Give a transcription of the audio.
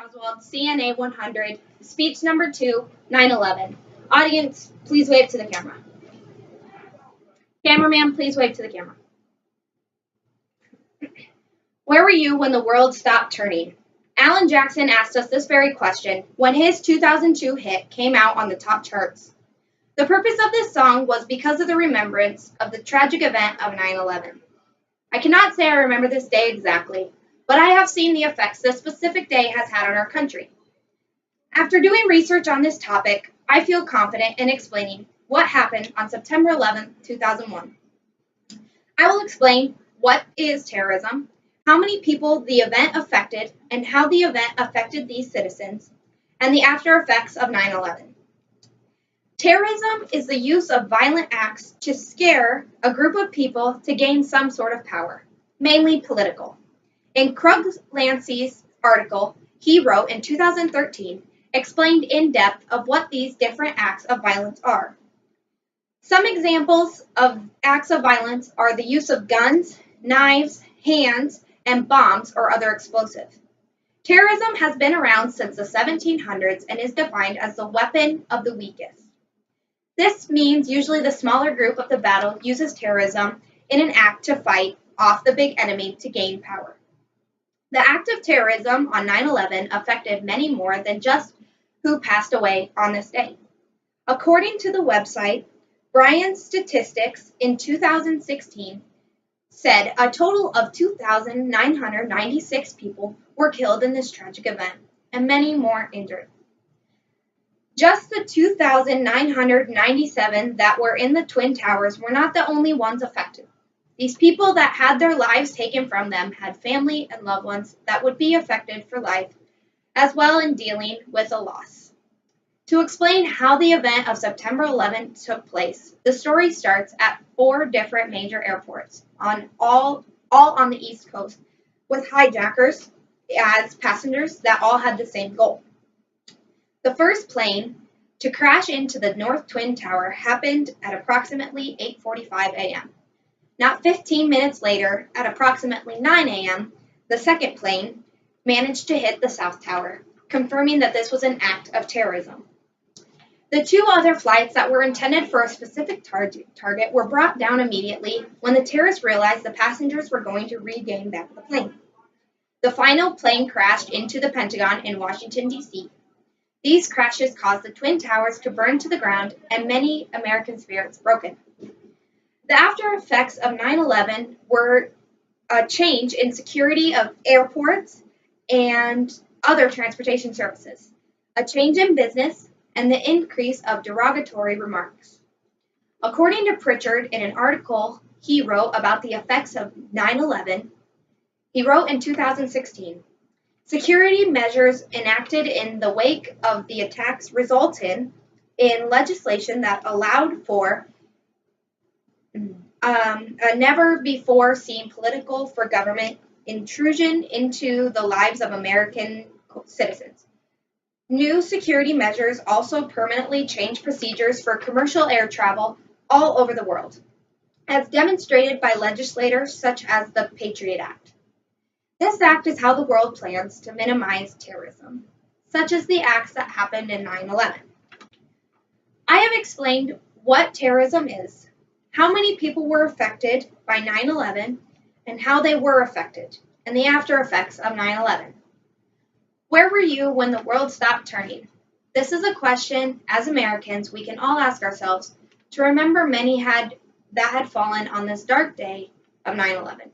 Oswald, CNA 100, speech number 2, 9/11. Audience, please wave to the camera. Cameraman, please wave to the camera. Where were you when the world stopped turning? Alan Jackson asked us this very question when his 2002 hit came out on the top charts. The purpose of this song was because of the remembrance of the tragic event of 9/11. I cannot say I remember this day exactly, but I have seen the effects this specific day has had on our country. After doing research on this topic, I feel confident in explaining what happened on September 11, 2001. I will explain what is terrorism, how many people the event affected, and how the event affected these citizens, and the after effects of 9/11. Terrorism is the use of violent acts to scare a group of people to gain some sort of power, mainly political. In Krug Lancey's article he wrote in 2013, explained in depth of what these different acts of violence are. Some examples of acts of violence are the use of guns, knives, hands, and bombs or other explosives. Terrorism has been around since the 1700s and is defined as the weapon of the weakest. This means usually the smaller group of the battle uses terrorism in an act to fight off the big enemy to gain power. The act of terrorism on 9/11 affected many more than just who passed away on this day. According to the website, Brian's Statistics in 2016 said a total of 2,996 people were killed in this tragic event and many more injured. Just the 2,997 that were in the Twin Towers were not the only ones affected. These people that had their lives taken from them had family and loved ones that would be affected for life, as well in dealing with a loss. To explain how the event of September 11 took place, the story starts at 4 different major airports, all on the East Coast, with hijackers as passengers that all had the same goal. The first plane to crash into the North Twin Tower happened at approximately 8:45 a.m. Not 15 minutes later, at approximately 9 a.m., the second plane managed to hit the South Tower, confirming that this was an act of terrorism. The 2 other flights that were intended for a specific target were brought down immediately when the terrorists realized the passengers were going to regain back the plane. The final plane crashed into the Pentagon in Washington, D.C. These crashes caused the Twin Towers to burn to the ground and many American spirits broken. The after effects of 9/11 were a change in security of airports and other transportation services, a change in business, and the increase of derogatory remarks. According to Pritchard, in an article he wrote about the effects of 9/11, he wrote in 2016, security measures enacted in the wake of the attacks resulted in legislation that allowed for a never-before-seen political for government intrusion into the lives of American citizens. New security measures also permanently changed procedures for commercial air travel all over the world, as demonstrated by legislators such as the Patriot Act. This act is how the world plans to minimize terrorism, such as the acts that happened in 9/11. I have explained what terrorism is, how many people were affected by 9/11, and how they were affected, and the after effects of 9/11. Where were you when the world stopped turning? This is a question, as Americans, we can all ask ourselves to remember many that had fallen on this dark day of 9/11.